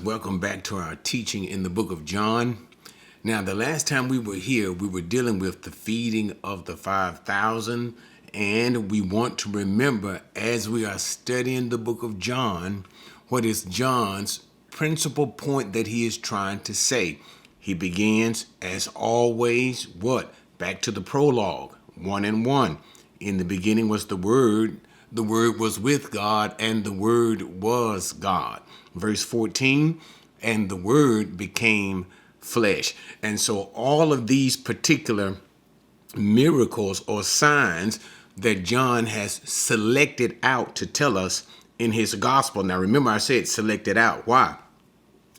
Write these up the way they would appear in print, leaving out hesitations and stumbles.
welcome back to our teaching in the book of John. Now, the last time we were here, we were dealing with the feeding of the 5,000, and we want to remember as we are studying the book of John, what is John's principal point that he is trying to say. He begins, as always, what? Back to the prologue, 1:1. In the beginning was the Word was with God, and the Word was God. Verse 14, and the Word became flesh. And so all of these particular miracles or signs that John has selected out to tell us in his gospel. Now, remember, I said selected out. Why?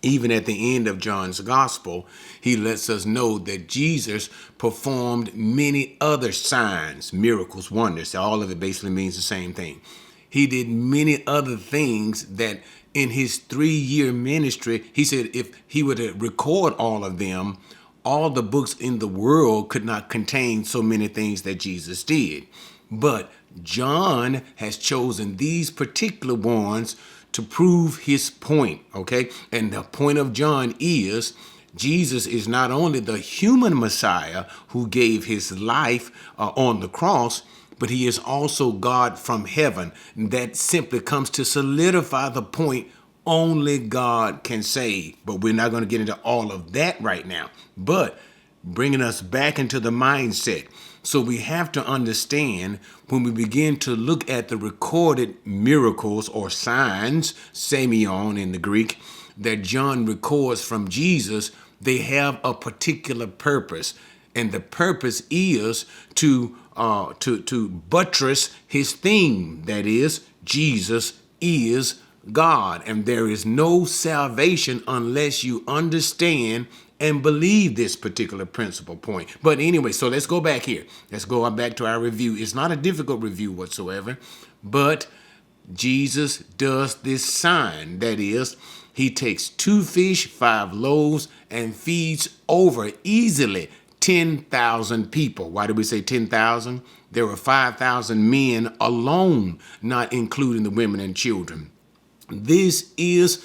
Even at the end of John's gospel, he lets us know that Jesus performed many other signs, miracles, wonders. All of it basically means the same thing. He did many other things that in his 3-year ministry, he said if he were to record all of them, all the books in the world could not contain so many things that Jesus did. But John has chosen these particular ones to prove his point, okay? And the point of John is Jesus is not only the human Messiah who gave his life on the cross, but he is also God from heaven. That simply comes to solidify the point only God can save. But we're not going to get into all of that right now. But bringing us back into the mindset. So we have to understand when we begin to look at the recorded miracles or signs, semeion in the Greek, that John records from Jesus, they have a particular purpose. And the purpose is to buttress his theme. That is, Jesus is God. And there is no salvation unless you understand and believe this particular principal point. But anyway, so let's go back here. Let's go back to our review. It's not a difficult review whatsoever, but Jesus does this sign. That is, he takes 2 fish, 5 loaves, and feeds over easily 10,000 people. Why did we say 10,000? There were 5,000 men alone, not including the women and children. This is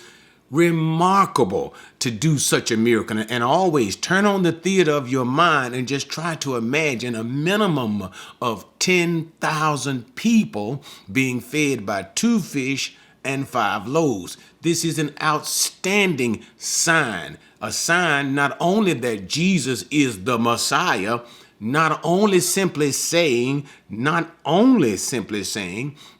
remarkable to do such a miracle. And always turn on the theater of your mind and just try to imagine a minimum of 10,000 people being fed by 2 fish and 5 loaves. This is an outstanding sign. A sign not only that Jesus is the Messiah, not only simply saying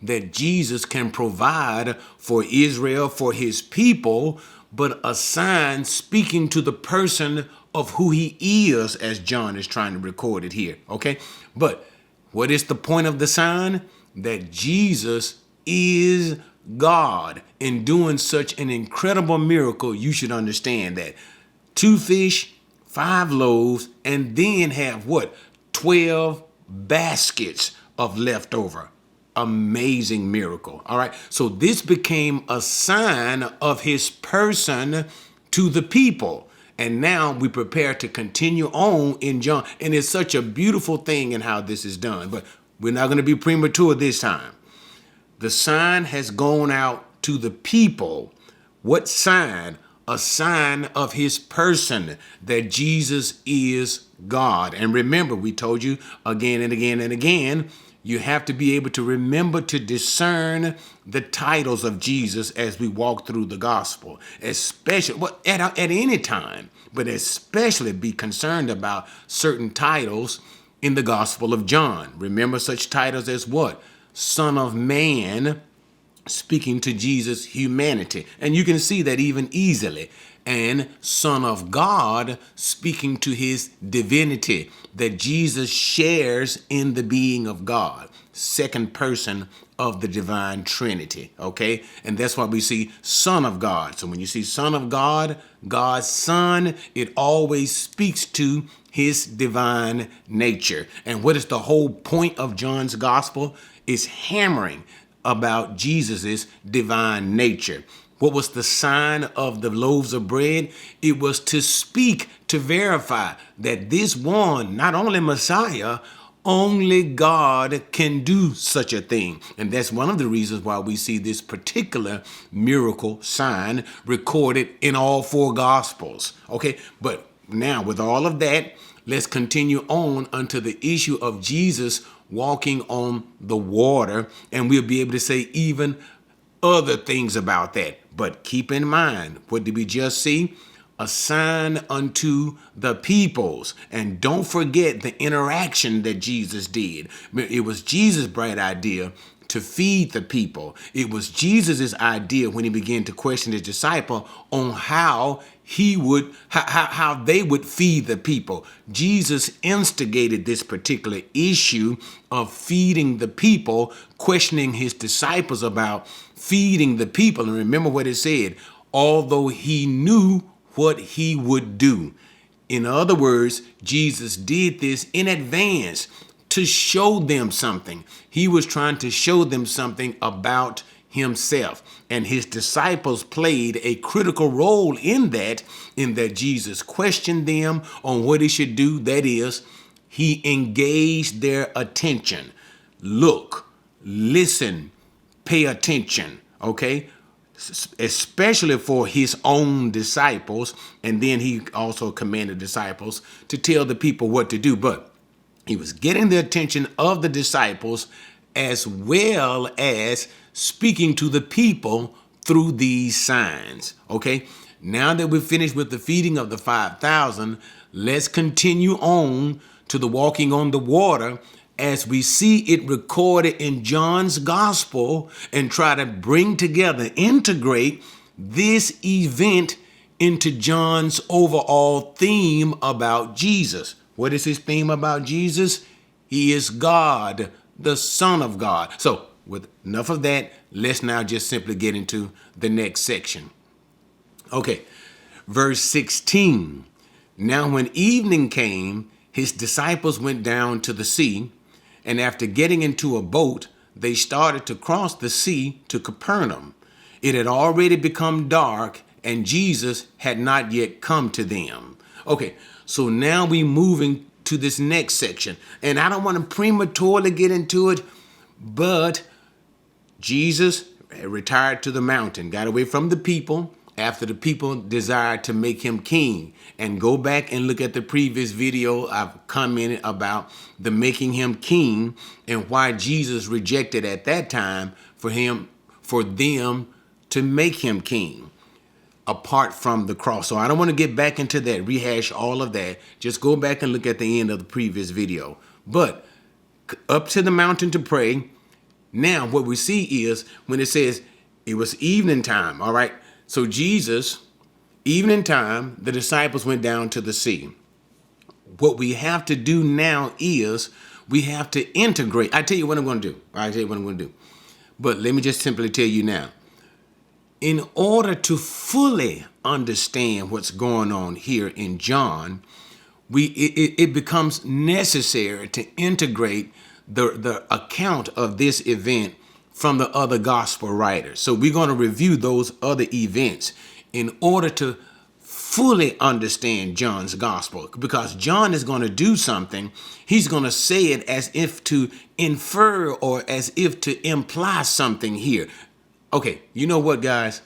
that Jesus can provide for Israel, for his people, but a sign speaking to the person of who he is, as John is trying to record it here. Okay. But what is the point of the sign? That Jesus is God. In doing such an incredible miracle, you should understand that 2 fish, 5 loaves, and then have what? 12 baskets of leftover. Amazing miracle. All right. So this became a sign of his person to the people. And now we prepare to continue on in John. And it's such a beautiful thing in how this is done. But we're not going to be premature this time. The sign has gone out to the people. What sign? A sign of his person, that Jesus is God. And remember, we told you again and again and again, you have to be able to remember to discern the titles of Jesus as we walk through the gospel, especially at any time, but especially be concerned about certain titles in the Gospel of John. Remember such titles as what? Son of Man, speaking to Jesus' humanity. And you can see that even easily. And Son of God, speaking to his divinity, that Jesus shares in the being of God. Second person of the divine Trinity. Okay. And that's why we see Son of God. So when you see Son of God, God's Son, it always speaks to his divine nature. And what is the whole point of John's gospel? Is hammering about Jesus's divine nature. What was the sign of the loaves of bread? It was to speak, to verify that this one, not only Messiah, Only God can do such a thing. And that's one of the reasons why we see this particular miracle sign recorded in all four gospels. Okay, but now with all of that, let's continue on unto the issue of Jesus walking on the water, and we'll be able to say even other things about that. But keep in mind, what did we just see? A sign unto the peoples. And don't forget the interaction that Jesus did. It was Jesus' bright idea to feed the people. It was Jesus' idea when he began to question his disciple on how they would feed the people. Jesus instigated this particular issue of feeding the people, questioning his disciples about feeding the people. And remember what it said, although he knew what he would do. In other words, Jesus did this in advance to show them something. He was trying to show them something about himself. And his disciples played a critical role in that Jesus questioned them on what he should do. That is, he engaged their attention. Look, listen, pay attention, okay? Especially for his own disciples. And then he also commanded disciples to tell the people what to do. But he was getting the attention of the disciples as well as speaking to the people through these signs. Okay, now that we're finished with the feeding of the 5,000, let's continue on to the walking on the water as we see it recorded in John's gospel and try to bring together, integrate this event into John's overall theme about Jesus. What is his theme about Jesus? He is God, the Son of God. So with enough of that, let's now just simply get into the next section. Okay, verse 16. Now when evening came, his disciples went down to the sea, and after getting into a boat, they started to cross the sea to Capernaum. It had already become dark, and Jesus had not yet come to them. Okay, so now we're moving to this next section. And I don't want to prematurely get into it, but Jesus retired to the mountain, got away from the people after the people desired to make him king. And go back and look at the previous video. I've commented about the making him king and why Jesus rejected at that time for them to make him king apart from the cross. So I don't want to get back into that, rehash all of that. Just go back and look at the end of the previous video. But up to the mountain to pray. Now what we see is when it says it was evening time, all right? So Jesus, evening time, the disciples went down to the sea. What we have to do now is we have to integrate. I tell you what I'm going to do. But let me just simply tell you now. In order to fully understand what's going on here in John, it becomes necessary to integrate the account of this event from the other gospel writers. So we're going to review those other events in order to fully understand John's gospel, because John is going to do something. He's going to say it as if to infer or as if to imply something here. Okay, you know what, guys?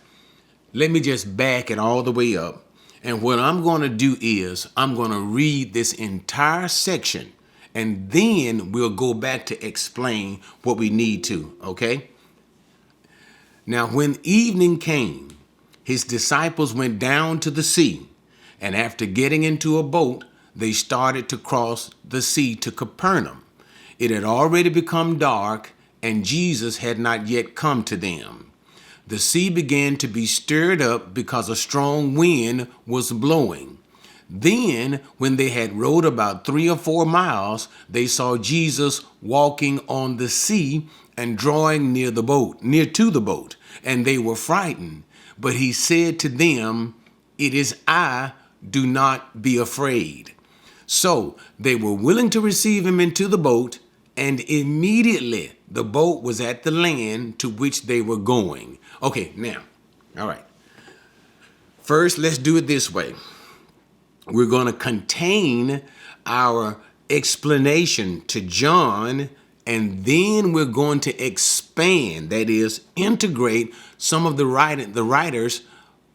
Let me just back it all the way up. And what I'm going to do is I'm going to read this entire section, and then we'll go back to explain what we need to, okay? Now, when evening came, his disciples went down to the sea, and after getting into a boat, they started to cross the sea to Capernaum. It had already become dark, and Jesus had not yet come to them. The sea began to be stirred up because a strong wind was blowing. Then, when they had rowed about 3 or 4 miles, they saw Jesus walking on the sea and drawing near to the boat, and they were frightened. But he said to them, "It is I, do not be afraid." So they were willing to receive him into the boat, and immediately the boat was at the land to which they were going. Okay, now, all right. First, let's do it this way. We're going to contain our explanation to John, and then we're going to expand, that is, integrate some of the writers,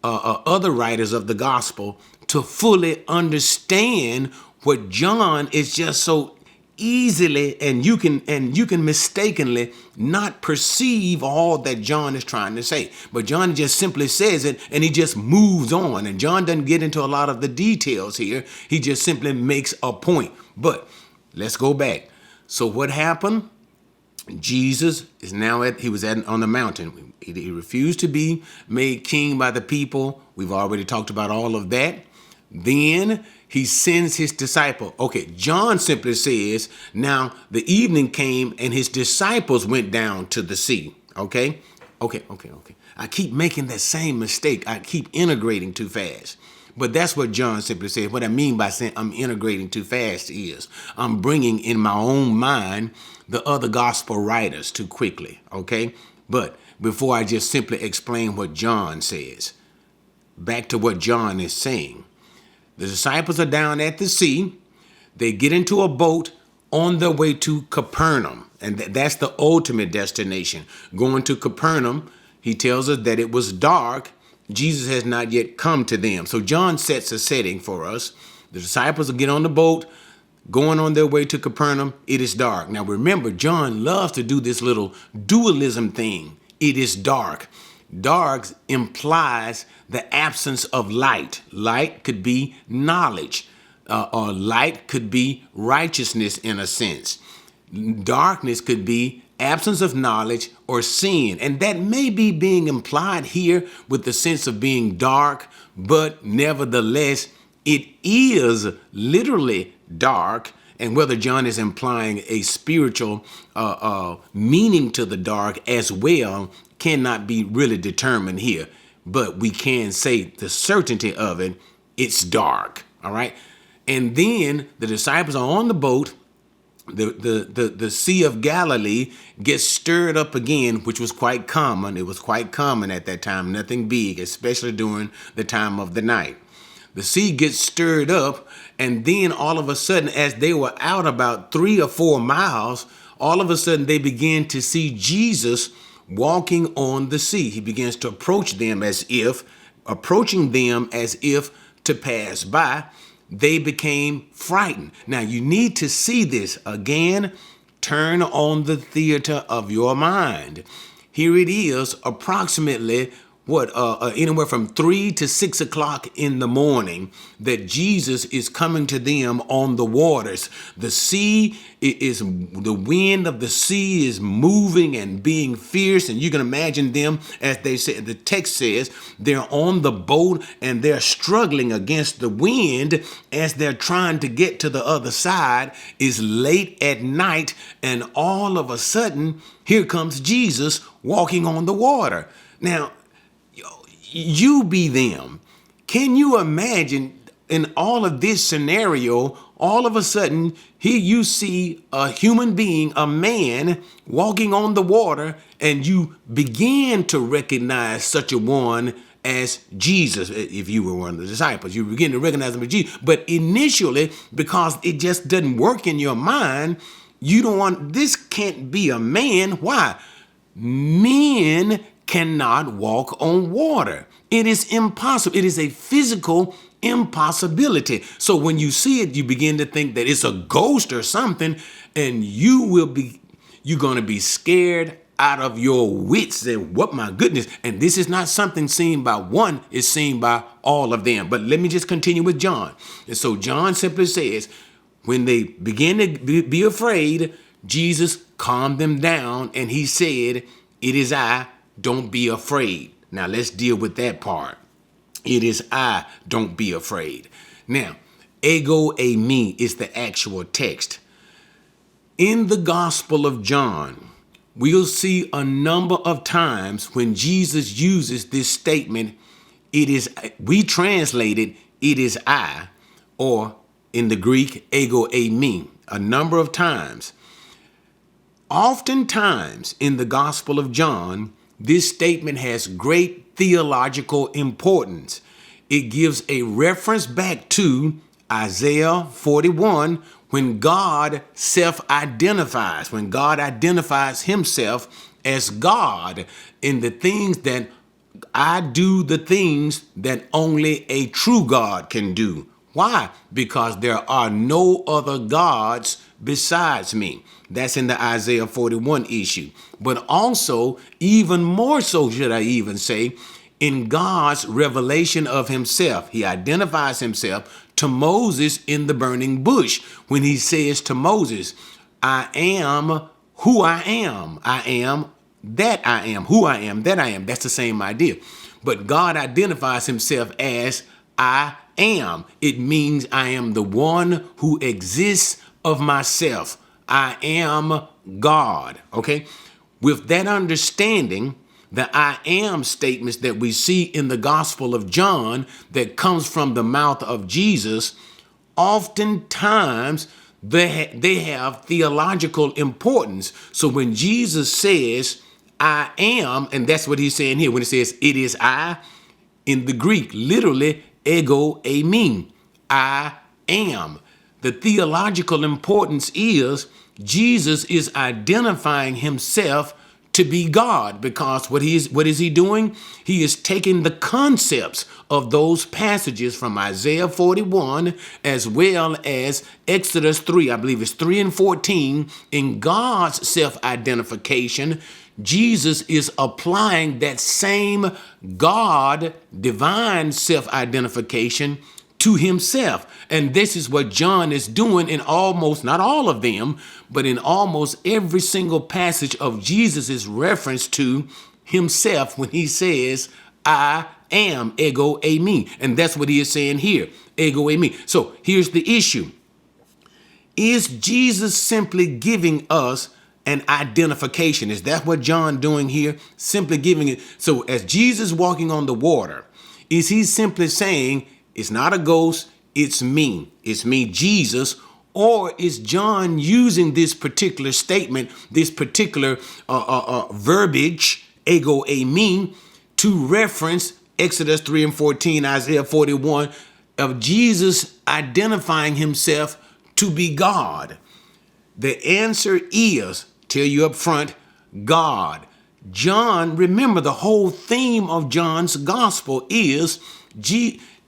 other writers of the gospel, to fully understand what John is just so easily, and you can mistakenly not perceive all that John is trying to say. But John just simply says it, and he just moves on. And John doesn't get into a lot of the details here. He just simply makes a point. But let's go back. So what happened? Jesus is now on the mountain. He refused to be made king by the people. We've already talked about all of that. Then he sends his disciple. Okay, John simply says, now the evening came and his disciples went down to the sea. Okay. I keep making that same mistake. I keep integrating too fast. But that's what John simply said. What I mean by saying I'm integrating too fast is I'm bringing in my own mind the other gospel writers too quickly. Okay. But before I just simply explain what John says, back to what John is saying. The disciples are down at the sea. They get into a boat on their way to Capernaum. And that's the ultimate destination. Going to Capernaum, he tells us that it was dark. Jesus has not yet come to them. So John sets a setting for us. The disciples will get on the boat, going on their way to Capernaum. It is dark. Now remember, John loves to do this little dualism thing. It is dark. Dark implies the absence of light. Light could be knowledge, or light could be righteousness in a sense. Darkness could be absence of knowledge or sin. And that may be being implied here with the sense of being dark, but nevertheless, it is literally dark. And whether John is implying a spiritual meaning to the dark as well cannot be really determined here. But we can say the certainty of it, it's dark. All right. And then the disciples are on the boat. The Sea of Galilee gets stirred up again, which was quite common. It was quite common at that time, nothing big, especially during the time of the night. The sea gets stirred up, and then all of a sudden, as they were out about 3 or 4 miles, all of a sudden they began to see Jesus walking on the sea. He begins to approaching them as if to pass by. They became frightened. Now you need to see this again. Turn on the theater of your mind. Here it is, approximately anywhere from 3 to 6 o'clock in the morning, that Jesus is coming to them on the waters. The the wind of the sea is moving and being fierce. And you can imagine them, as they say, the text says, they're on the boat and they're struggling against the wind as they're trying to get to the other side. It's late at night, and all of a sudden, here comes Jesus walking on the water. Now, you be them. Can you imagine in all of this scenario, all of a sudden, here you see a human being, a man walking on the water, and you begin to recognize such a one as Jesus. If you were one of the disciples, you begin to recognize him as Jesus. But initially, because it just doesn't work in your mind, you don't want, this can't be a man. Why? Men cannot walk on water. It is impossible. It is a physical impossibility. So when you see it, you begin to think that it's a ghost or something, and you're going to be scared out of your wits. And what, my goodness. And this is not something seen by one, it's seen by all of them. But let me just continue with John. And so John simply says, when they begin to be afraid, Jesus calmed them down, and he said, "It is I, don't be afraid." Now let's deal with that part. It is I, don't be afraid. Now, ego eimi is the actual text. In the Gospel of John, we'll see a number of times when Jesus uses this statement, we translate it is I, or in the Greek, ego eimi, a number of times. Oftentimes in the Gospel of John, this statement has great theological importance. It gives a reference back to Isaiah 41, when God self-identifies, when God identifies himself as God in the things that I do, the things that only a true God can do. Why? Because there are no other gods besides me. That's in the Isaiah 41 issue. But also, even more so, should I even say, in God's revelation of himself. He identifies himself to Moses in the burning bush when he says to Moses, I am who I am. I am that I am, who I am, that I am. That's the same idea. But God identifies himself as I am. It means I am the one who exists of myself. I am God. Okay? With that understanding, the I am statements that we see in the Gospel of John that comes from the mouth of Jesus, oftentimes they have theological importance. So when Jesus says, I am, and that's what he's saying here when he says, it is I, in the Greek, literally, ego eimi, I am. The theological importance is Jesus is identifying himself to be God, because what is he doing? He is taking the concepts of those passages from Isaiah 41 as well as Exodus 3, I believe it's 3 and 14, in God's self-identification. Jesus is applying that same God, divine self-identification to himself. And this is what John is doing in almost, not all of them, but in almost every single passage of Jesus' reference to himself when he says, I am, ego eimi. And that's what he is saying here, ego eimi. So here's the issue. Is Jesus simply giving us an identification? Is that what John doing here? Simply giving it. So as Jesus walking on the water, is he simply saying, it's not a ghost, it's me. It's me, Jesus. Or is John using this particular statement, this particular verbiage, ego eimi, to reference Exodus 3 and 14, Isaiah 41, of Jesus identifying himself to be God? The answer is, tell you up front, God. John, remember the whole theme of John's gospel is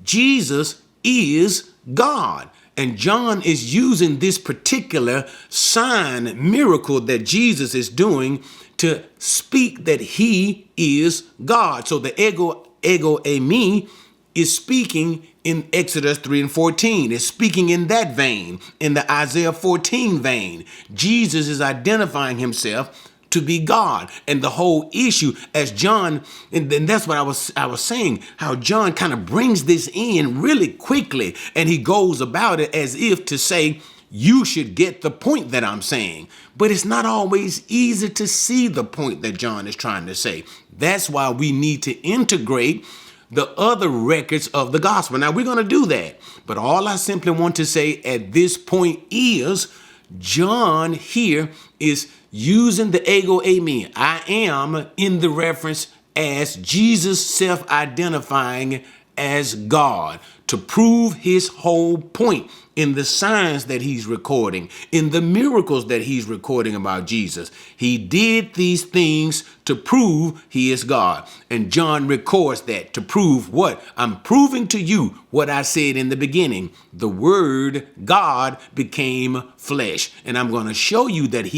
Jesus is God. And John is using this particular sign, miracle that Jesus is doing to speak that he is God. So the ego eimi is speaking in Exodus 3 and 14. It's speaking in that vein, in the Isaiah 14 vein. Jesus is identifying himself to be God. And the whole issue, as John, and that's what I was saying, how John kind of brings this in really quickly, and he goes about it as if to say, you should get the point that I'm saying. But it's not always easy to see the point that John is trying to say. That's why we need to integrate the other records of the gospel. Now, we're going to do that. But all I simply want to say at this point is John here is using the ego eimi, I am, in the reference as Jesus self-identifying as God to prove his whole point in the signs that he's recording, in the miracles that he's recording about Jesus. He did these things to prove he is God. And John records that to prove what? I'm proving to you what I said in the beginning. The word God became flesh. And I'm going to show you that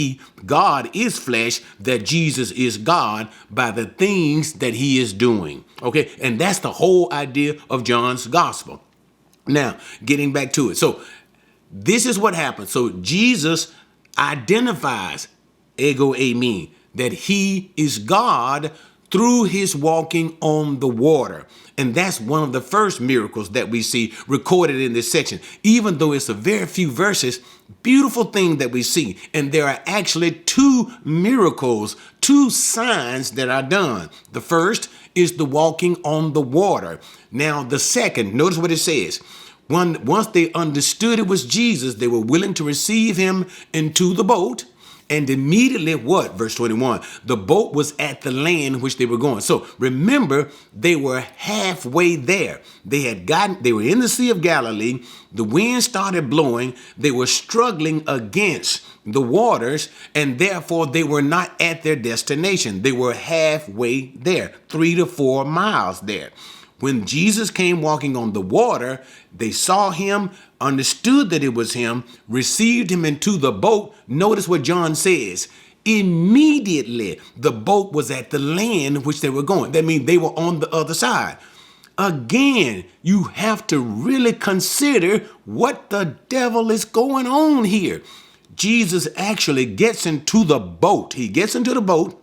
God is flesh, that Jesus is God by the things that he is doing. Okay. And that's the whole idea of John's gospel. Now, getting back to it. So this is what happens. So Jesus identifies, ego eimi, that he is God through his walking on the water. And that's one of the first miracles that we see recorded in this section. Even though it's a very few verses, beautiful thing that we see. And there are actually two miracles, two signs that are done. The first is the walking on the water. Now, the second, notice what it says. Once they understood it was Jesus, they were willing to receive him into the boat. And immediately what? Verse 21, the boat was at the land which they were going. So remember, they were halfway there. They were in the Sea of Galilee. The wind started blowing. They were struggling against the waters, and therefore they were not at their destination. They were halfway there, 3 to 4 miles there. When Jesus came walking on the water, they saw him, understood that it was him, received him into the boat. Notice what John says. Immediately, the boat was at the land which they were going. That means they were on the other side. Again, you have to really consider what the devil is going on here. Jesus actually gets into the boat. He gets into the boat.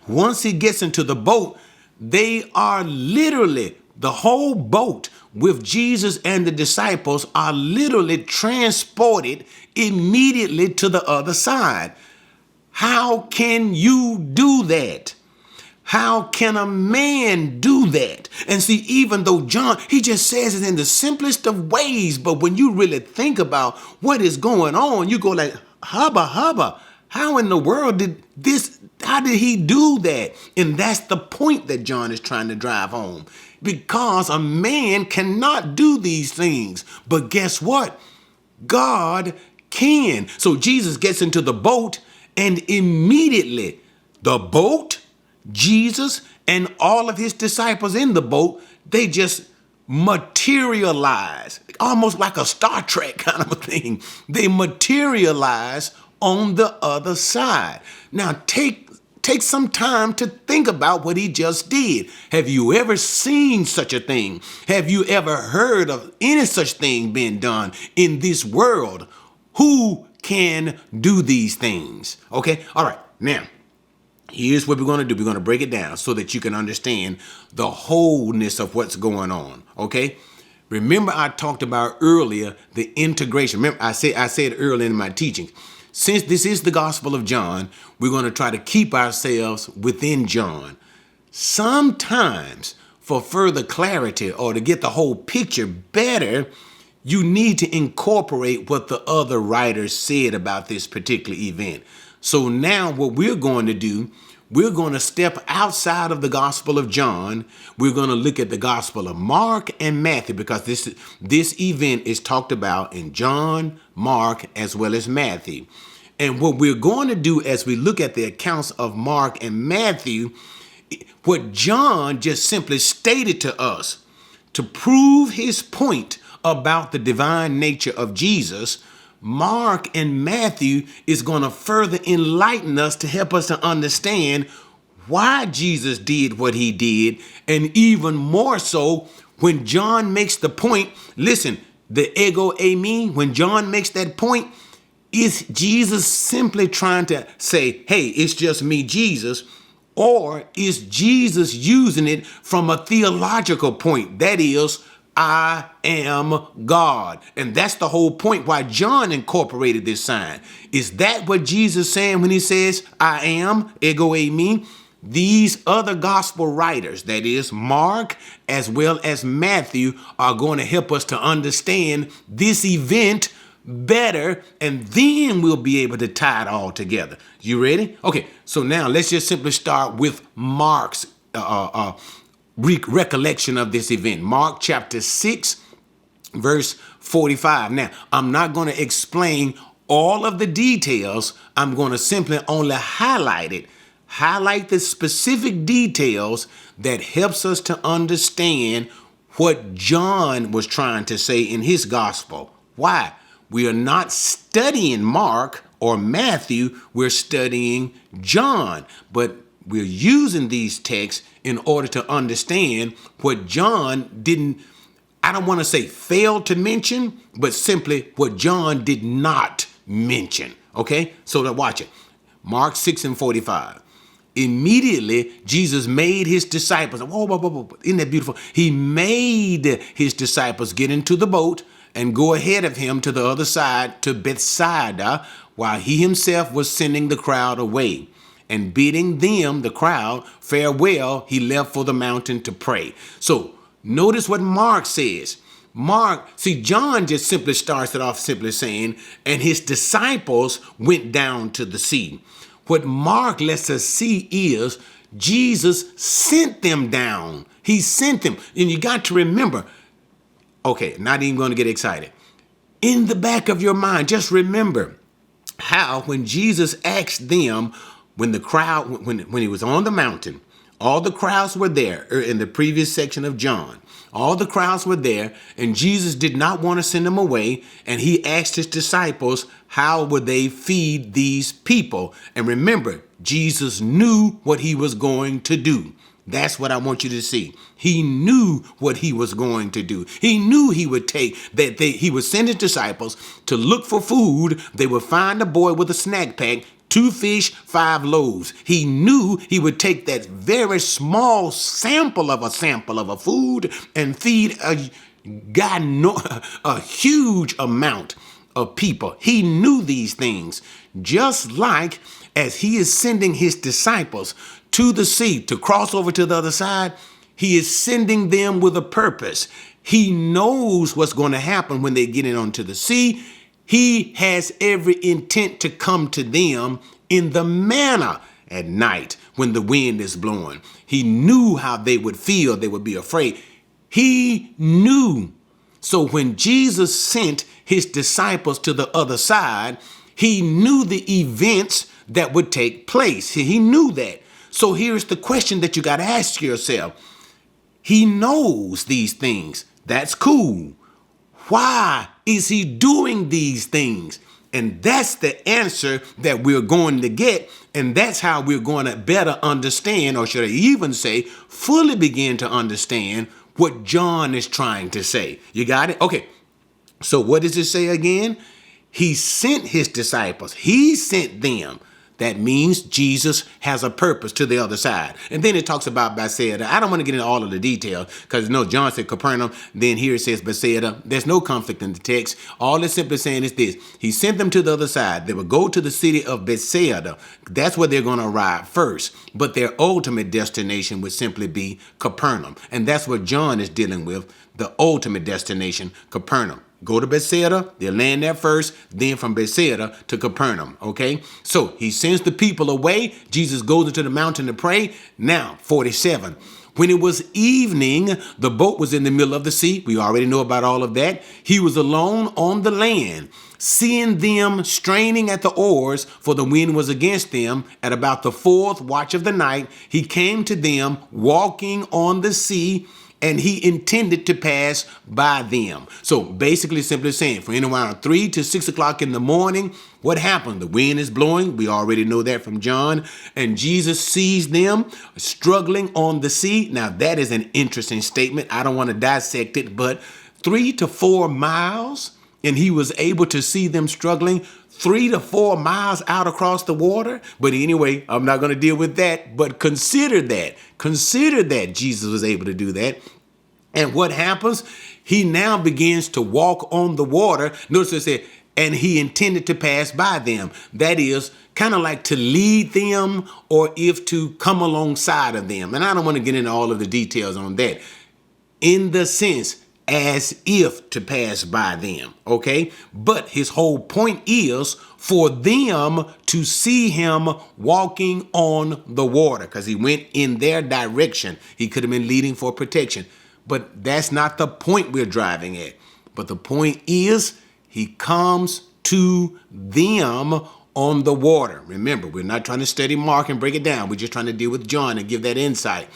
Once he gets into the boat, they are literally, the whole boat with Jesus and the disciples are literally transported immediately to the other side. How can you do that? How can a man do that? And see, even though John, he just says it in the simplest of ways, but when you really think about what is going on, you go like, hubba, how in the world did this, how did he do that? And that's the point that John is trying to drive home. Because a man cannot do these things. But guess what? God can. So Jesus gets into the boat, and immediately the boat, Jesus, and all of his disciples in the boat, they just materialize, almost like a Star Trek kind of a thing. They materialize on the other side. Now take some time to think about what he just did. Have you ever seen such a thing? Have you ever heard of any such thing being done in this world? Who can do these things? Okay, all right, now here's what we're going to do. We're going to break it down so that you can understand the wholeness of what's going on. Okay. Remember, I talked about earlier the integration. Remember, I said earlier in my teaching, since this is the Gospel of John, we're going to try to keep ourselves within John. Sometimes, for further clarity or to get the whole picture better, you need to incorporate what the other writers said about this particular event. So now what we're going to do, we're going to step outside of the Gospel of John. We're going to look at the Gospel of Mark and Matthew, because this event is talked about in John, Mark, as well as Matthew. And what we're going to do as we look at the accounts of Mark and Matthew, what John just simply stated to us to prove his point about the divine nature of Jesus, Mark and Matthew is going to further enlighten us to help us to understand why Jesus did what he did. And even more so, when John makes the point, listen, the ego eimi, when John makes that point, is Jesus simply trying to say, hey, it's just me, Jesus? Or is Jesus using it from a theological point? That is, I am God. And that's the whole point why John incorporated this sign. Is that what Jesus is saying when he says, I am, ego eimi? These other gospel writers, that is Mark as well as Matthew, are going to help us to understand this event better, and then we'll be able to tie it all together. You ready? Okay, so now let's just simply start with Mark's recollection of this event. Mark chapter 6, verse 45. Now, I'm not going to explain all of the details. I'm going to simply only highlight the specific details that helps us to understand what John was trying to say in his gospel. Why? We are not studying Mark or Matthew, we're studying John, but we're using these texts in order to understand what John didn't, I don't want to say fail to mention, but simply what John did not mention. Okay, so watch it. Mark 6 and 45. Immediately, Jesus made his disciples, isn't that beautiful? He made his disciples get into the boat and go ahead of him to the other side to Bethsaida, while he himself was sending the crowd away. And bidding them, the crowd, farewell, he left for the mountain to pray. So notice what Mark says. Mark, see, John just simply starts it off simply saying, and his disciples went down to the sea. What Mark lets us see is Jesus sent them down. He sent them. And you got to remember, okay, not even going to get excited. In the back of your mind, just remember how when Jesus asked them, when the crowd, when he was on the mountain, all the crowds were there in the previous section of John. All the crowds were there, and Jesus did not want to send them away. And he asked his disciples, how would they feed these people? And remember, Jesus knew what he was going to do. That's what I want you to see. He knew what he was going to do. He knew he would he would send his disciples to look for food. They would find a boy with a snack pack, 2 fish, 5 loaves. He knew he would take that very small sample of a food and feed a huge amount of people. He knew these things, just like as he is sending his disciples to the sea to cross over to the other side. He is sending them with a purpose. He knows what's going to happen when they get in onto the sea. He has every intent to come to them in the manner at night when the wind is blowing. He knew how they would feel. They would be afraid. He knew. So when Jesus sent his disciples to the other side, he knew the events that would take place. He knew that. So here's the question that you got to ask yourself. He knows these things. That's cool. Why is he doing these things? And that's the answer that we're going to get. And that's how we're going to better understand, or should I even say, fully begin to understand what John is trying to say. You got it? Okay. So what does it say again? He sent his disciples. He sent them. That means Jesus has a purpose to the other side. And then it talks about Bethsaida. I don't want to get into all of the details because John said Capernaum. Then here it says Bethsaida. There's no conflict in the text. All it's simply saying is this. He sent them to the other side. They would go to the city of Bethsaida. That's where they're going to arrive first. But their ultimate destination would simply be Capernaum. And that's what John is dealing with, the ultimate destination, Capernaum. Go to Bethsaida, they'll land there first, then from Bethsaida to Capernaum, okay? So he sends the people away. Jesus goes into the mountain to pray. Now, 47. When it was evening, the boat was in the middle of the sea. We already know about all of that. He was alone on the land. Seeing them straining at the oars, for the wind was against them, at about the 4th watch of the night, he came to them walking on the sea, and he intended to pass by them. So basically simply saying, for anywhere 3 to 6 o'clock in the morning, what happened? The wind is blowing. We already know that from John. And Jesus sees them struggling on the sea. Now that is an interesting statement. I don't want to dissect it, but 3 to 4 miles, and he was able to see them struggling 3 to 4 miles out across the water. But anyway, I'm not going to deal with that, but consider that. Consider that Jesus was able to do that. And what happens? He now begins to walk on the water. Notice it said, and he intended to pass by them. That is kind of like to lead them, or if to come alongside of them. And I don't want to get into all of the details on that. In the sense, as if to pass by them, okay? But his whole point is for them to see him walking on the water, because he went in their direction. He could have been leading for protection, but that's not the point we're driving at. But the point is he comes to them on the water. Remember, we're not trying to study Mark and break it down. We're just trying to deal with John and give that insight.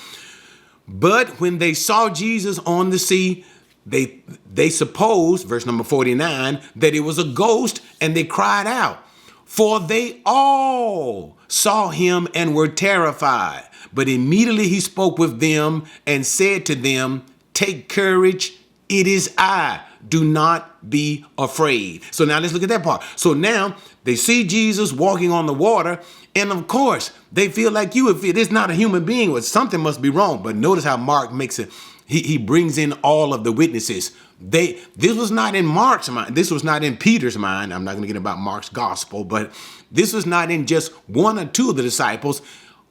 But when they saw Jesus on the sea, they supposed, verse number 49, that it was a ghost, and they cried out, for they all saw him and were terrified. But immediately he spoke with them and said to them, take courage, it is I. Do not be afraid. So now let's look at that part. So now they see Jesus walking on the water, and of course they feel like you would feel. This is not a human being, but something must be wrong. But notice how Mark makes it. He brings in all of the witnesses. This was not in Mark's mind. This was not in Peter's mind. I'm not going to get about Mark's gospel, but this was not in just 1 or 2 of the disciples.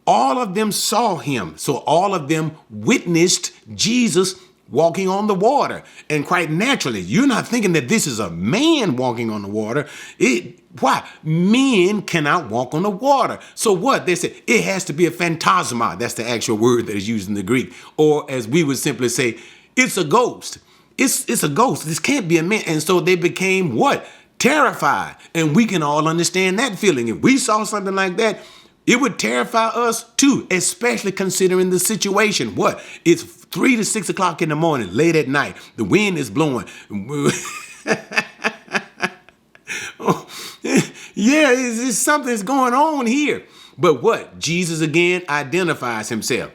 All of them saw him. So all of them witnessed Jesus walking on the water. And quite naturally, you're not thinking that this is a man walking on the water. Why? Men cannot walk on the water. So what? They say it has to be a phantasma. That's the actual word that is used in the Greek. Or as we would simply say, it's a ghost. It's a ghost. This can't be a man. And so they became what? Terrified. And we can all understand that feeling. If we saw something like that, it would terrify us too, especially considering the situation. What? It's 3 to 6 o'clock in the morning, late at night. The wind is blowing. Yeah, it's something's going on here. But what? Jesus again identifies himself.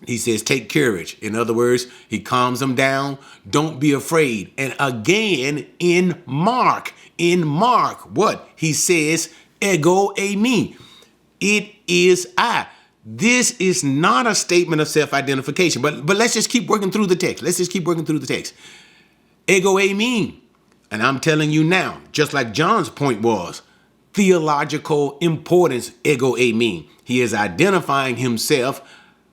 He says, take courage. In other words, he calms them down. Don't be afraid. And again, in Mark, what? He says, ego eimi. It is I. This is not a statement of self-identification. But let's just keep working through the text. Ego eimi. And I'm telling you now, just like John's point was, theological importance, ego eimi. He is identifying himself,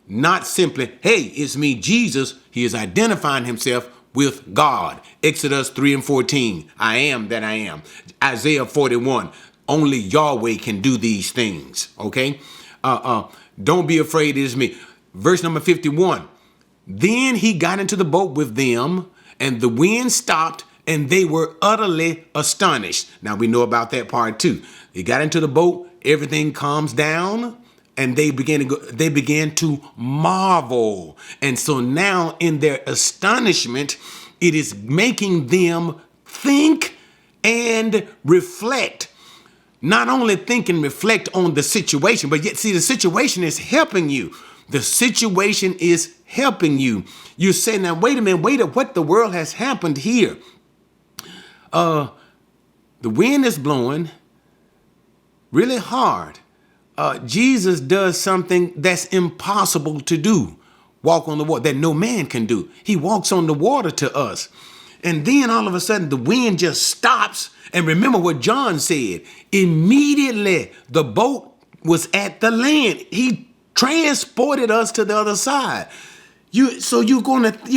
not simply, hey, it's me, Jesus. He is identifying himself with God. Exodus 3:14, I am that I am. Isaiah 41, only Yahweh can do these things, okay? Don't be afraid, it is me. Verse number 51, then he got into the boat with them, and the wind stopped, and they were utterly astonished. Now we know about that part too. He got into the boat, everything calms down, and they began to marvel. And so now in their astonishment, it is making them think and reflect. Not only think and reflect on the situation, but yet see the situation is helping you. The situation is helping you. You're saying, now, wait a minute, what the world has happened here? The wind is blowing really hard. Jesus does something that's impossible to do. Walk on the water, that no man can do. He walks on the water to us. And then all of a sudden the wind just stops. And remember what John said. Immediately the boat was at the land. He transported us to the other side. You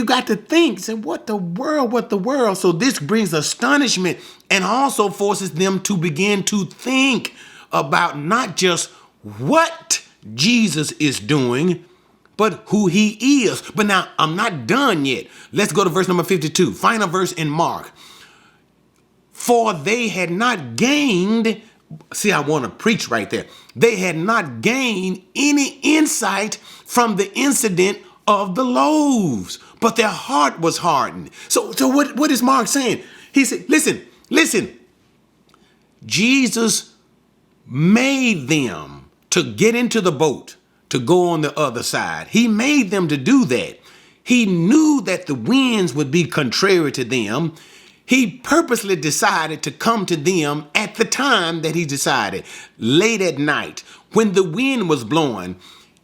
got to think, say, what the world? So this brings astonishment and also forces them to begin to think about not just what Jesus is doing, but who he is. But now I'm not done yet. Let's go to verse number 52, final verse in Mark. For they had not gained, see, I want to preach right there. They had not gained any insight from the incident of the loaves, but their heart was hardened. So what is Mark saying? He said, listen, Jesus made them to get into the boat, to go on the other side. He made them to do that. He knew that the winds would be contrary to them. He purposely decided to come to them at the time that he decided, late at night, when the wind was blowing.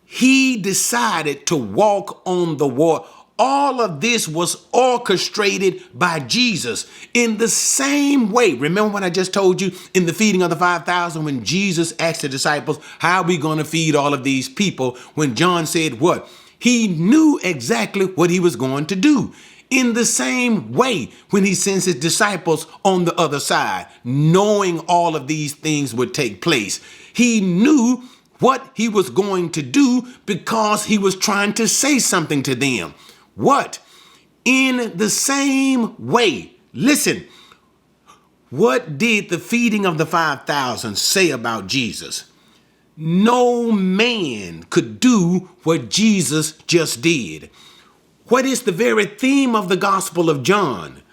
He decided to walk on the water. All of this was orchestrated by Jesus in the same way. Remember what I just told you in the feeding of the 5,000 when Jesus asked the disciples, how are we going to feed all of these people? When John said what? He knew exactly what he was going to do. In the same way, when he sends his disciples on the other side, knowing all of these things would take place, he knew what he was going to do because he was trying to say something to them. What? In the same way, listen, what did the feeding of the 5,000 say about Jesus? No man could do what Jesus just did. What is the very theme of the Gospel of John?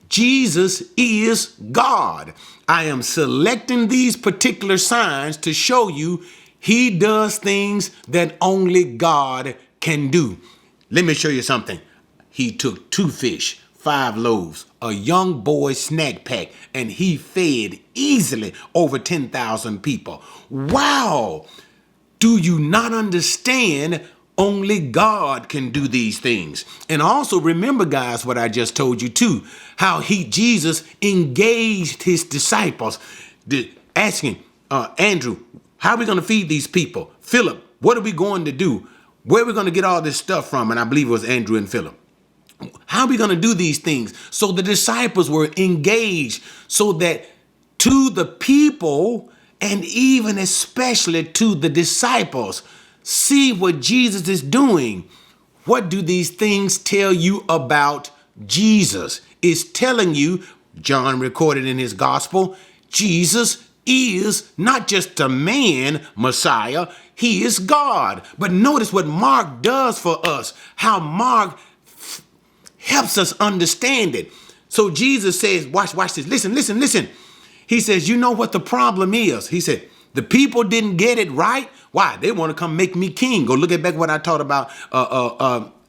Jesus is God. I am selecting these particular signs to show you he does things that only God can do. Let me show you something. He took 2 fish, 5 loaves, a young boy's snack pack, and he fed easily over 10,000 people. Wow! Do you not understand? Only God can do these things. And also remember, guys, what I just told you too, how Jesus engaged his disciples, asking, Andrew, how are we going to feed these people? Philip, what are we going to do? Where are we going to get all this stuff from? And I believe it was Andrew and Philip. How are we going to do these things? So the disciples were engaged so that to the people and even especially to the disciples, see what Jesus is doing. What do these things tell you about Jesus? It's telling you, John recorded in his gospel, Jesus is not just a man, Messiah, he is God. But notice what Mark does for us, how Mark helps us understand it. So Jesus says, watch this. Listen. He says, you know what the problem is? He said, the people didn't get it right. Why? They want to come make me king. Go look at back what I taught about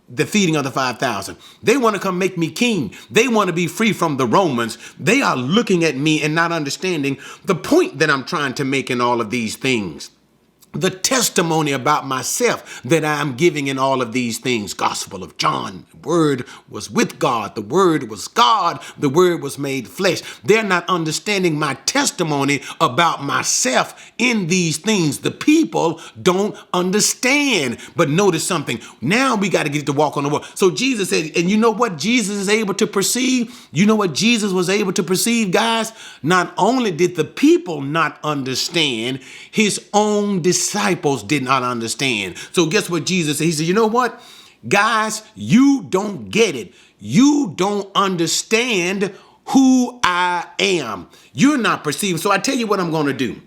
the feeding of the 5,000. They want to come make me king. They want to be free from the Romans. They are looking at me and not understanding the point that I'm trying to make in all of these things. The testimony about myself that I'm giving in all of these things. Gospel of John, the Word was with God. The Word was God. The Word was made flesh. They're not understanding my testimony about myself in these things. The people don't understand. But notice something. Now we got to get to walk on the water. So Jesus said, and you know what Jesus is able to perceive? You know what Jesus was able to perceive, guys? Not only did the people not understand, his own disciples did not understand. So guess what Jesus said? He said, you know what? Guys, you don't get it. You don't understand who I am. You're not perceiving. So I tell you what I'm going to do.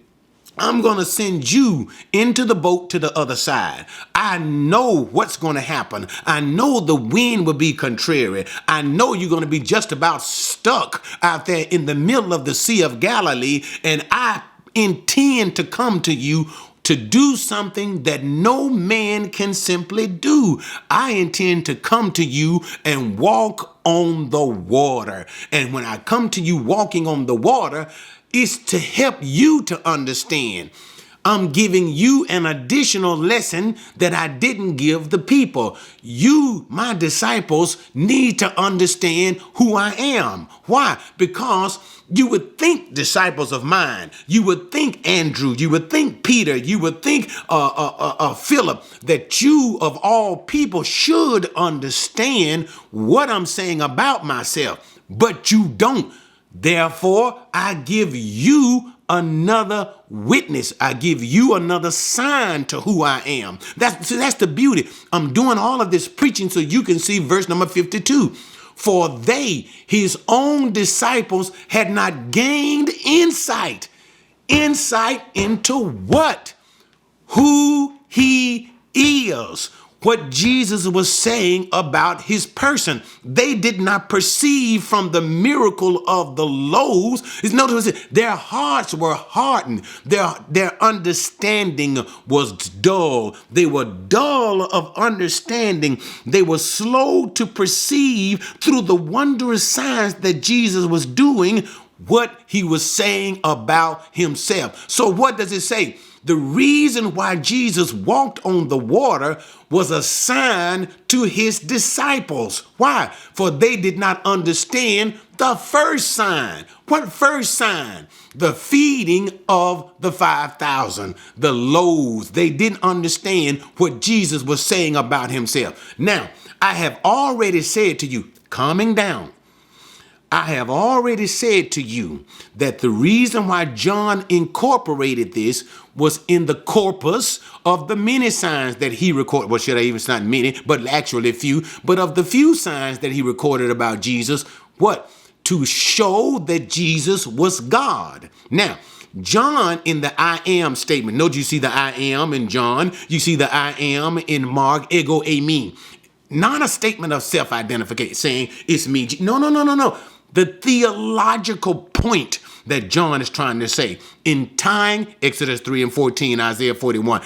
I'm going to send you into the boat to the other side. I know what's going to happen. I know the wind will be contrary. I know you're going to be just about stuck out there in the middle of the Sea of Galilee. And I intend to come to you to do something that no man can simply do. I intend to come to you and walk on the water. And when I come to you walking on the water, it's to help you to understand. I'm giving you an additional lesson that I didn't give the people. You, my disciples, need to understand who I am. Why? Because you would think disciples of mine. You would think Andrew. You would think Peter. You would think Philip, that you of all people should understand what I'm saying about myself. But you don't. Therefore, I give you another witness. I give you another sign to who I am. That's the beauty. I'm doing all of this preaching so you can see verse number 52. For they, his own disciples, had not gained insight. Insight into what? Who he is. What Jesus was saying about his person. They did not perceive from the miracle of the loaves. Notice their hearts were hardened. Their understanding was dull. They were dull of understanding. They were slow to perceive through the wondrous signs that Jesus was doing what he was saying about himself. So what does it say? The reason why Jesus walked on the water was a sign to his disciples. Why? For they did not understand the first sign. What first sign? The feeding of the 5,000, the loaves. They didn't understand what Jesus was saying about himself. Now, I have already said to you, calming down, I have already said to you that the reason why John incorporated this was in the corpus of the many signs that he recorded. Well, should I even say not many, but actually few, but of the few signs that he recorded about Jesus, what? To show that Jesus was God. Now, John in the I am statement, note you see the I am in John, you see the I am in Mark, ego, eimi. Not a statement of self-identification saying it's me. No. The theological point that John is trying to say in tying Exodus 3 and 14, Isaiah 41,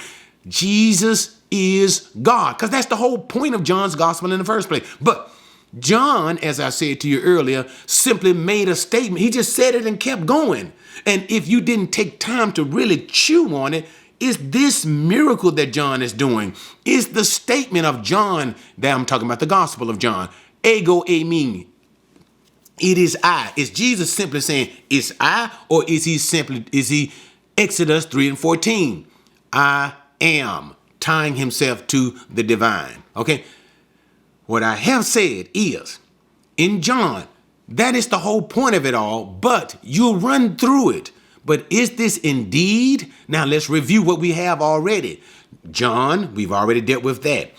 Jesus is God, because that's the whole point of John's gospel in the first place. But John, as I said to you earlier, simply made a statement. He just said it and kept going. And if you didn't take time to really chew on it, it's this miracle that John is doing. It's the statement of John that I'm talking about, the gospel of John. Ego eimi. It is I. Is Jesus simply saying it's I, or is he Exodus 3 and 14? I am, tying himself to the divine. Okay. What I have said is, in John, that is the whole point of it all, but you'll run through it. But is this indeed? Now let's review what we have already. John, we've already dealt with that.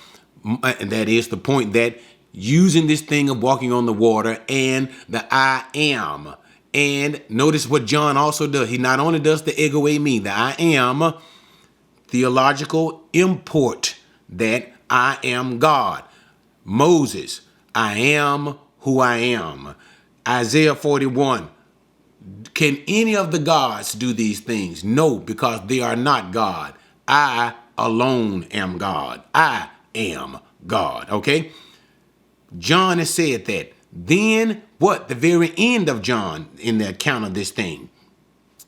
And that is the point that using this thing of walking on the water and the I am. And notice what John also does. He not only does the ego eimi, the I am, theological import that I am God. Moses, I am who I am. Isaiah 41, can any of the gods do these things? No, because they are not God. I alone am God. I am God, okay? John has said that. Then what? The very end of John, in the account of this thing,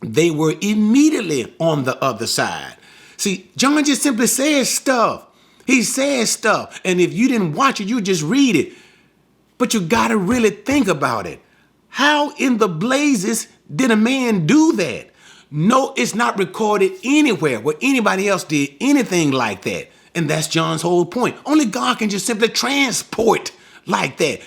they were immediately on the other side. See, John just simply says stuff. He says stuff. And if you didn't watch it, you just read it. But you got to really think about it. How in the blazes did a man do that? No, it's not recorded anywhere where anybody else did anything like that. And that's John's whole point. Only God can just simply transport like that.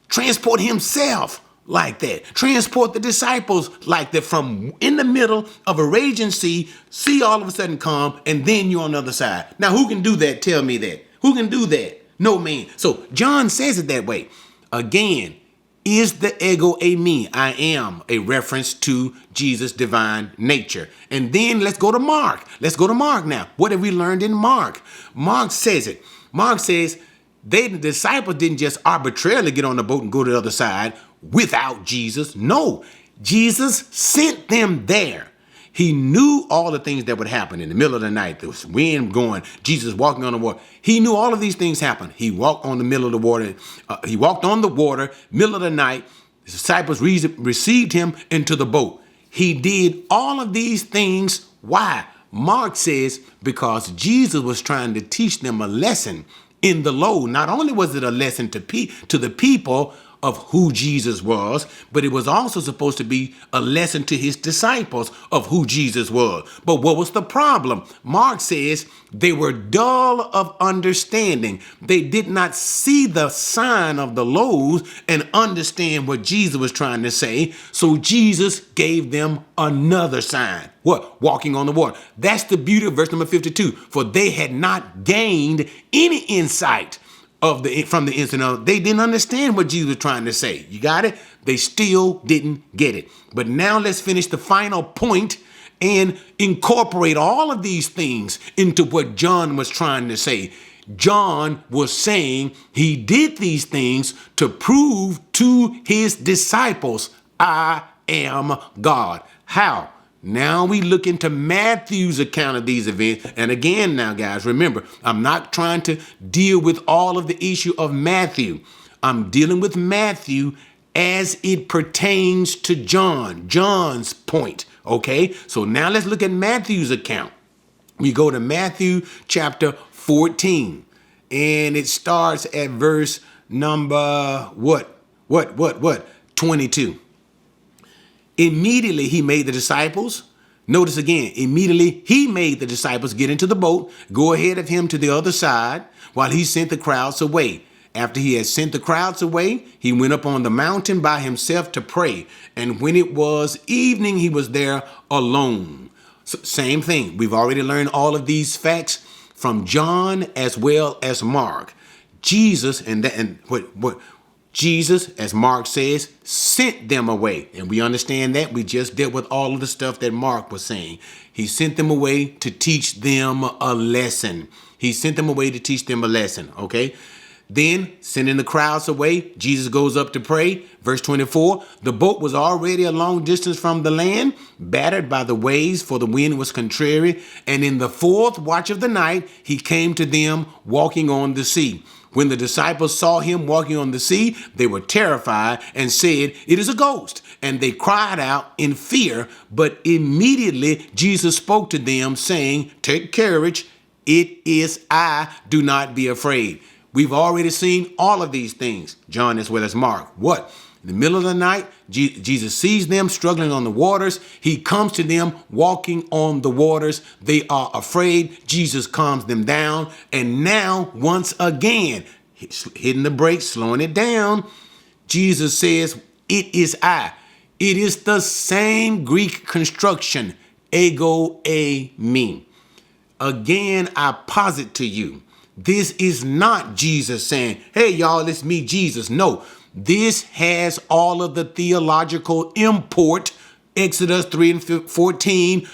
Transport himself like that. Transport the disciples like that from in the middle of a raging sea all of a sudden calm, and then you're on the other side. Now, who can do that? Tell me that. Who can do that? No man. So John says it that way. Again, is the ego eimi, I am, a reference to Jesus' divine nature? And then let's go to Mark. Let's go to Mark now. What have we learned in Mark? Mark says it. Mark says the disciples didn't just arbitrarily get on the boat and go to the other side without Jesus. No, Jesus sent them there. He knew all the things that would happen in the middle of the night. There was wind going, Jesus walking on the water. He knew all of these things happen. He walked on the middle of the water. He walked on the water, middle of the night. The disciples received him into the boat. He did all of these things. Why? Mark says because Jesus was trying to teach them a lesson in the low. Not only was it a lesson to the people of who Jesus was, but it was also supposed to be a lesson to his disciples of who Jesus was. But what was the problem? Mark says they were dull of understanding. They did not see the sign of the loaves and understand what Jesus was trying to say. So Jesus gave them another sign. What? Walking on the water. That's the beauty of verse number 52. For they had not gained any insight from the incident. They didn't understand what Jesus was trying to say. You got it? They still didn't get it. But now let's finish the final point and incorporate all of these things into what John was trying to say. John was saying he did these things to prove to his disciples, I am God. How? Now we look into Matthew's account of these events. And again, now, guys, remember, I'm not trying to deal with all of the issue of Matthew. I'm dealing with Matthew as it pertains to John's point. Okay, so now let's look at Matthew's account. We go to Matthew chapter 14, and it starts at verse number 22. Immediately he made the disciples. Notice again, immediately he made the disciples get into the boat, go ahead of him to the other side while he sent the crowds away. After he had sent the crowds away, he went up on the mountain by himself to pray. And when it was evening, he was there alone. So, same thing. We've already learned all of these facts from John as well as Mark. Jesus Jesus, as Mark says, sent them away. And we understand that. We just dealt with all of the stuff that Mark was saying. He sent them away to teach them a lesson. He sent them away to teach them a lesson, okay? Then, sending the crowds away, Jesus goes up to pray. Verse 24, the boat was already a long distance from the land, battered by the waves, for the wind was contrary. And in the fourth watch of the night, he came to them walking on the sea. When the disciples saw him walking on the sea, they were terrified and said, it is a ghost. And they cried out in fear. But immediately Jesus spoke to them, saying, take courage. It is I. Do not be afraid. We've already seen all of these things, John as well as Mark. What? In the middle of the night, Jesus sees them struggling on the waters. He comes to them walking on the waters. They are afraid. Jesus calms them down. And now, once again, hitting the brakes, slowing it down. Jesus says, it is I. It is the same Greek construction, ego, me. Again, I posit to you, this is not Jesus saying, hey, y'all, it's me, Jesus. No, this has all of the theological import. Exodus 3 and 14,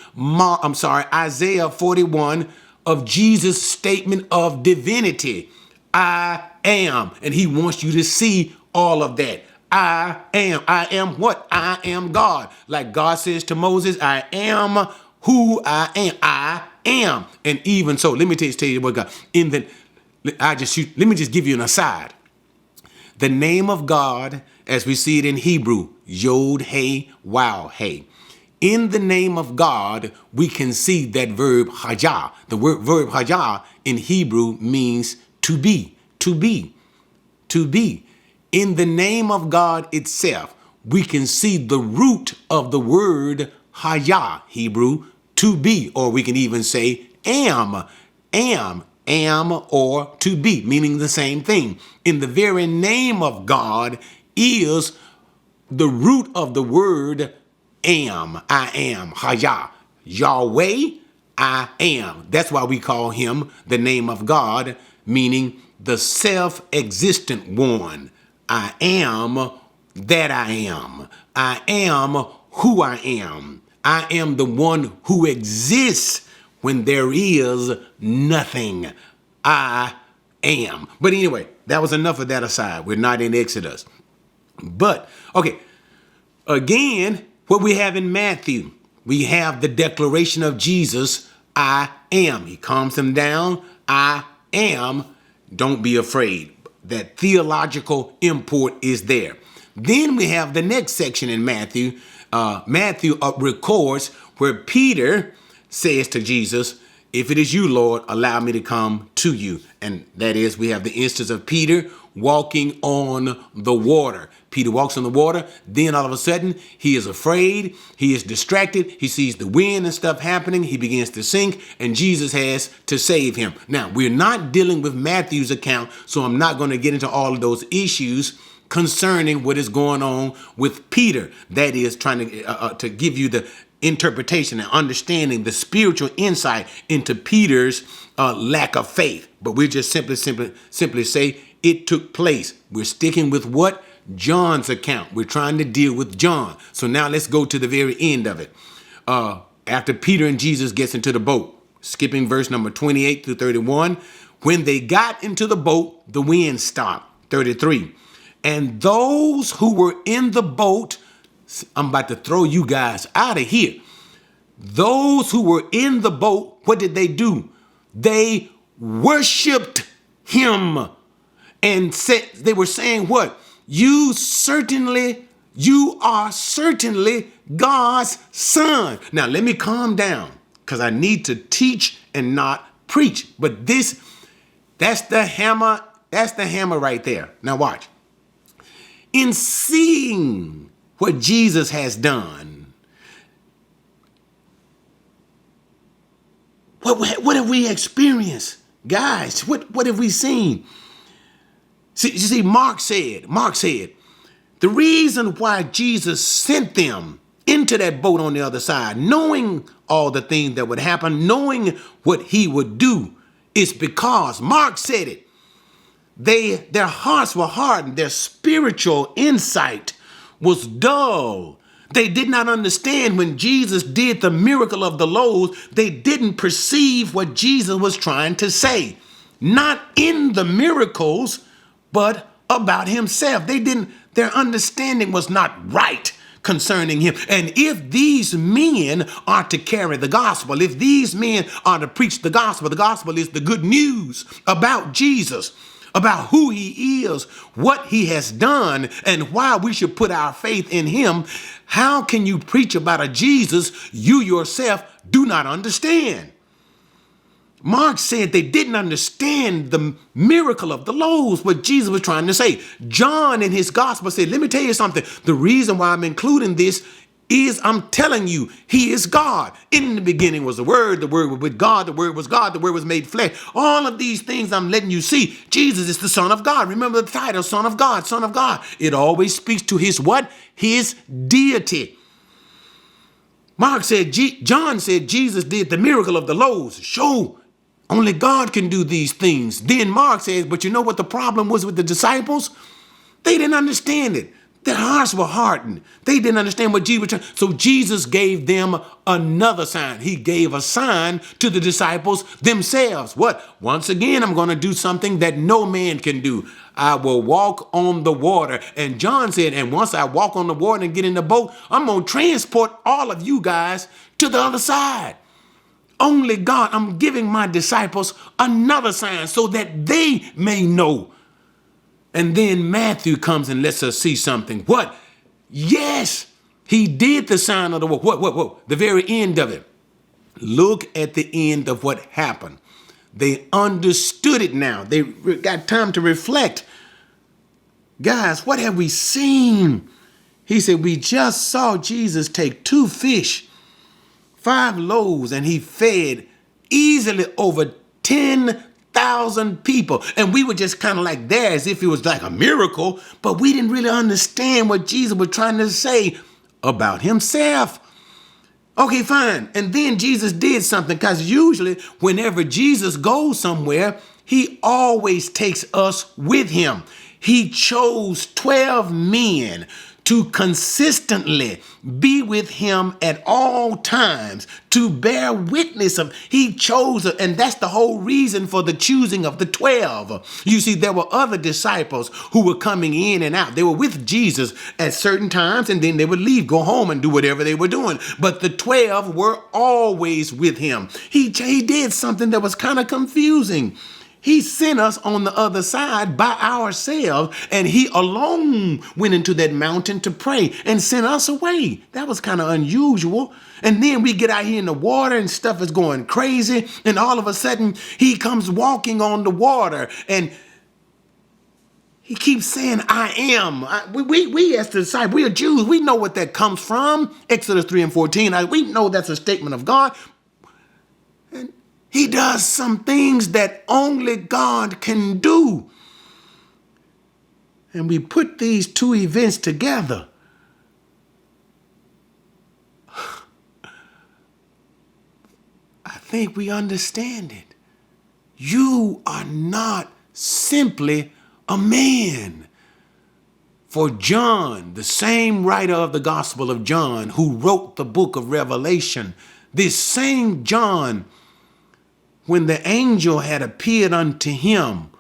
Isaiah 41 of Jesus' statement of divinity. I am. And he wants you to see all of that. I am. I am what? I am God. Like God says to Moses, I am who I am. I am. And even so, let me tell you what God, let me just give you an aside. The name of God, as we see it in Hebrew, Yod, Hey, Wow, Hey. In the name of God, we can see that verb hajah. The word verb hajah in Hebrew means to be, to be, to be. In the name of God itself, we can see the root of the word hajah, Hebrew, to be, or we can even say am, or to be, meaning the same thing. In the very name of God is the root of the word am, I am, Hayah, Yahweh, I am. That's why we call him the name of God, meaning the self-existent one. I am that I am. I am who I am. I am the one who exists when there is nothing. I am. But anyway, that was enough of that aside. We're not in Exodus. But, okay, again, what we have in Matthew, we have the declaration of Jesus, I am. He calms them down. I am. Don't be afraid. That theological import is there. Then we have the next section in Matthew. Matthew records where Peter says to Jesus, if it is you, Lord, allow me to come to you. And that is, we have the instance of Peter walking on the water. Peter walks on the water. Then all of a sudden, he is afraid. He is distracted. He sees the wind and stuff happening. He begins to sink, and Jesus has to save him. Now, we're not dealing with Matthew's account, so I'm not going to get into all of those issues concerning what is going on with Peter. That is trying to give you the interpretation and understanding, the spiritual insight into Peter's lack of faith. But we just simply say it took place. We're sticking with what? John's account. We're trying to deal with John. So now let's go to the very end of it. After Peter and Jesus gets into the boat, skipping verse number 28 through 31, when they got into the boat, the wind stopped. 33. And those who were in the boat, I'm about to throw you guys out of here. Those who were in the boat, what did they do? They worshiped him and said, they were saying what? You are certainly God's son. Now let me calm down because I need to teach and not preach. But that's the hammer right there. Now watch. In seeing what Jesus has done, what have we experienced? Guys, what have we seen? See, Mark said, the reason why Jesus sent them into that boat on the other side, knowing all the things that would happen, knowing what he would do, is because, Mark said it, their hearts were hardened, their spiritual insight was dull. They did not understand when Jesus did the miracle of the loaves. They didn't perceive what Jesus was trying to say. Not in the miracles, but about himself. Their understanding was not right concerning him. And if these men are to carry the gospel, if these men are to preach the gospel is the good news about Jesus, about who he is, what he has done, and why we should put our faith in him. How can you preach about a Jesus you yourself do not understand? Mark said they didn't understand the miracle of the loaves, what Jesus was trying to say. John in his gospel said, let me tell you something. The reason why I'm including this is, I'm telling you, he is God. In the beginning was the Word was with God, the Word was God, the Word was made flesh. All of these things I'm letting you see. Jesus is the Son of God. Remember the title, Son of God, Son of God. It always speaks to his what? His deity. John said Jesus did the miracle of the loaves. Show only God can do these things. Then Mark says, but you know what the problem was with the disciples? They didn't understand it. Their hearts were hardened. They didn't understand what Jesus was trying. So Jesus gave them another sign. He gave a sign to the disciples themselves. What? Once again, I'm going to do something that no man can do. I will walk on the water. And John said, and once I walk on the water and get in the boat, I'm going to transport all of you guys to the other side. Only God, I'm giving my disciples another sign so that they may know. And then Matthew comes and lets us see something. What? Yes, he did the sign of the word. What? The very end of it. Look at the end of what happened. They understood it now. They got time to reflect. Guys, what have we seen? He said, we just saw Jesus take 2 fish, 5 loaves, and he fed easily over 10,000 people. And we were just kind of like there as if it was like a miracle, but we didn't really understand what Jesus was trying to say about himself. Okay, fine. And then Jesus did something, because usually whenever Jesus goes somewhere, he always takes us with him. He chose 12 men to consistently be with him at all times, to bear witness of. He chose, and that's the whole reason for the choosing of the 12. You see, there were other disciples who were coming in and out. They were with Jesus at certain times, and then they would leave, go home and do whatever they were doing. But the 12 were always with him. He did something that was kind of confusing. He sent us on the other side by ourselves, and he alone went into that mountain to pray and sent us away. That was kind of unusual. And then we get out here in the water and stuff is going crazy, and all of a sudden he comes walking on the water, and he keeps saying, I am. We as the disciples, we are Jews. We know what that comes from. Exodus 3:14. We know that's a statement of God. And he does some things that only God can do. And we put these 2 events together. I think we understand it. You are not simply a man. For John, the same writer of the Gospel of John, who wrote the book of Revelation, this same John, when the angel had appeared unto him,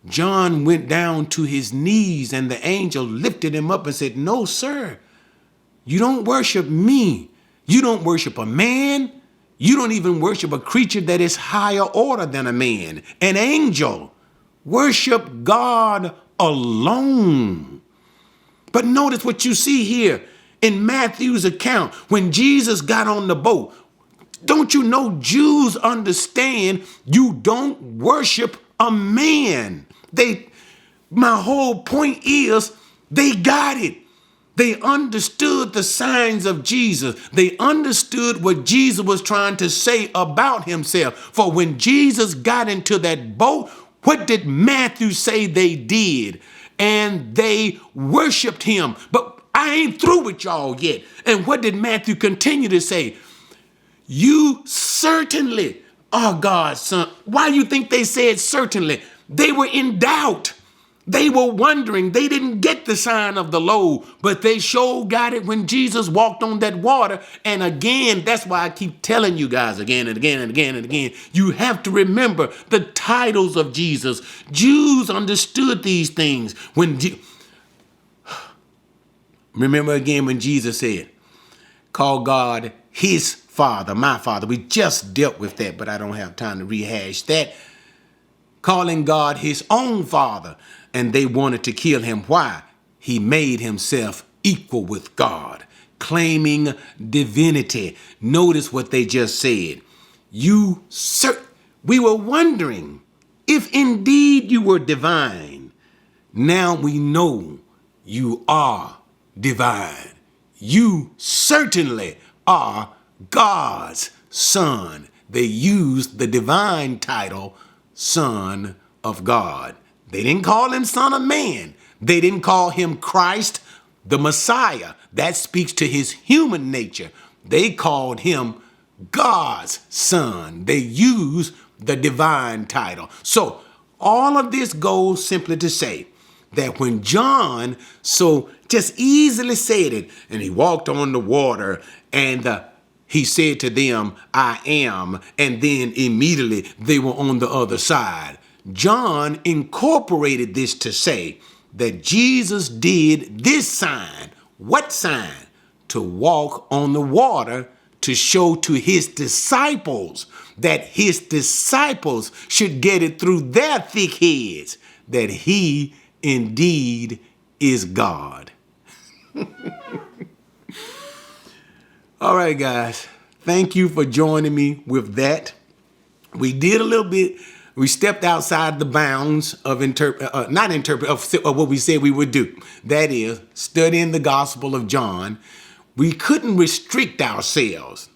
John went down to his knees, and the angel lifted him up and said, no, sir, you don't worship me. You don't worship a man. You don't even worship a creature that is higher order than a man, an angel. Worship God alone. But notice what you see here in Matthew's account. When Jesus got on the boat, don't you know Jews understand you don't worship a man? My whole point is they got it. They understood the signs of Jesus. They understood what Jesus was trying to say about himself. For when Jesus got into that boat, what did Matthew say they did? And they worshiped him. But I ain't through with y'all yet. And what did Matthew continue to say? You certainly are God's son. Why do you think they said certainly? They were in doubt. They were wondering. They didn't get the sign of the load, but they sure got it when Jesus walked on that water. And again, that's why I keep telling you guys again and again and again and again, you have to remember the titles of Jesus. Jews understood these things. Remember again when Jesus said, call God his Father, my Father. We just dealt with that, but I don't have time to rehash that. Calling God his own Father. And they wanted to kill him. Why? He made himself equal with God, claiming divinity. Notice what they just said. We were wondering if indeed you were divine. Now we know you are divine. You certainly are God's son. They used the divine title, Son of God. They didn't call him Son of Man. They didn't call him Christ, the Messiah. That speaks to his human nature. They called him God's son. They used the divine title. So all of this goes simply to say that when John so just easily said it, and he walked on the water, and he said to them, I am, and then immediately they were on the other side. John incorporated this to say that Jesus did this sign. What sign? To walk on the water, to show to his disciples that his disciples should get it through their thick heads that he indeed is God. All right, guys. Thank you for joining me with that. We did a little bit. We stepped outside the bounds of of what we said we would do. That is, studying the Gospel of John. We couldn't restrict ourselves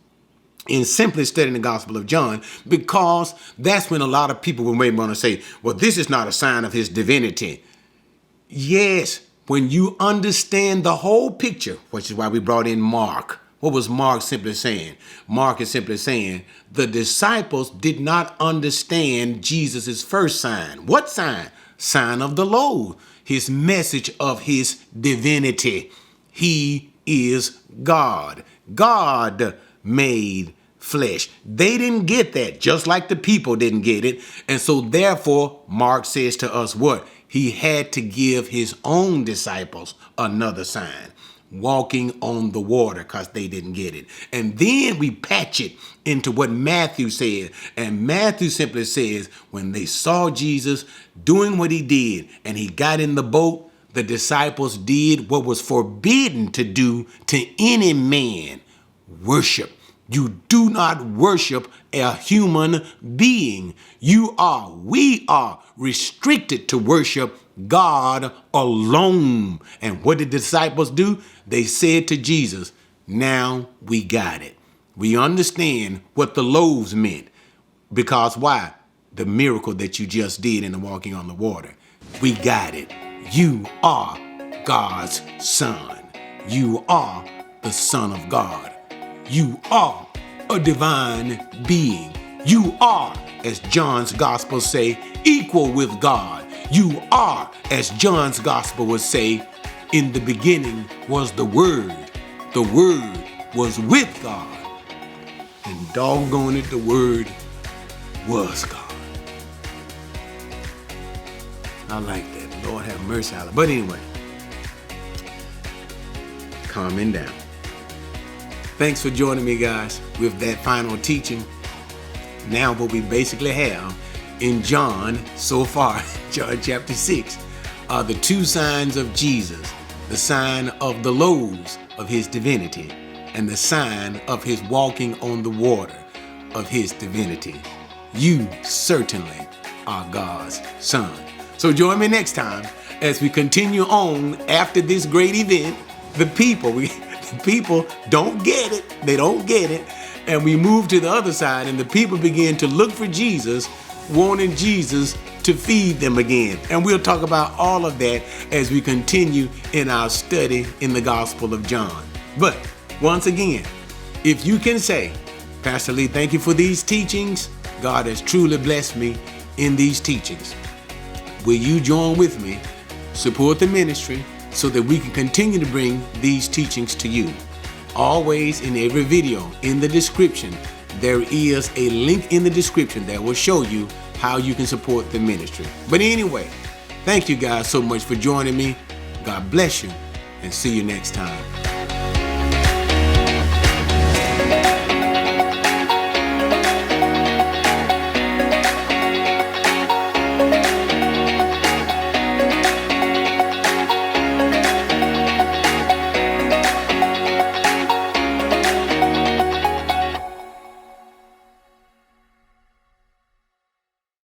in simply studying the Gospel of John, because that's when a lot of people may want to say, well, this is not a sign of his divinity. Yes, when you understand the whole picture, which is why we brought in Mark. What was Mark simply saying? Mark is simply saying the disciples did not understand Jesus' first sign. What sign? Sign of the loaves. His message of his divinity. He is God. God made flesh. They didn't get that, just like the people didn't get it. And so therefore, Mark says to us what? He had to give his own disciples another sign. Walking on the water, because they didn't get it. And then we patch it into what Matthew said. And Matthew simply says, when they saw Jesus doing what he did and he got in the boat, the disciples did what was forbidden to do to any man: worship. You do not worship a human being. We are restricted to worship God alone. And what did the disciples do? They said to Jesus, now we got it. We understand what the loaves meant. Because why? The miracle that you just did in the walking on the water. We got it. You are God's son. You are the Son of God. You are a divine being. You are, as John's gospel say, equal with God. You are, as John's gospel would say, in the beginning was the Word. The Word was with God. And doggone it, the Word was God. I like that. Lord have mercy. But anyway, calming down. Thanks for joining me, guys, with that final teaching. Now what we basically have in John so far, John chapter 6, are the two signs of Jesus. The sign of the loaves of his divinity and the sign of his walking on the water of his divinity. You certainly are God's son. So join me next time as we continue on after this great event. The people don't get it. They don't get it. And we move to the other side, and the people begin to look for Jesus, wanting Jesus to feed them again. And we'll talk about all of that as we continue in our study in the Gospel of John. But once again, if you can say, Pastor Lee, thank you for these teachings. God has truly blessed me in these teachings. Will you join with me, support the ministry, so that we can continue to bring these teachings to you? Always, in every video, in the description, there is a link in the description that will show you how you can support the ministry. But anyway, thank you guys so much for joining me. God bless you, and see you next time.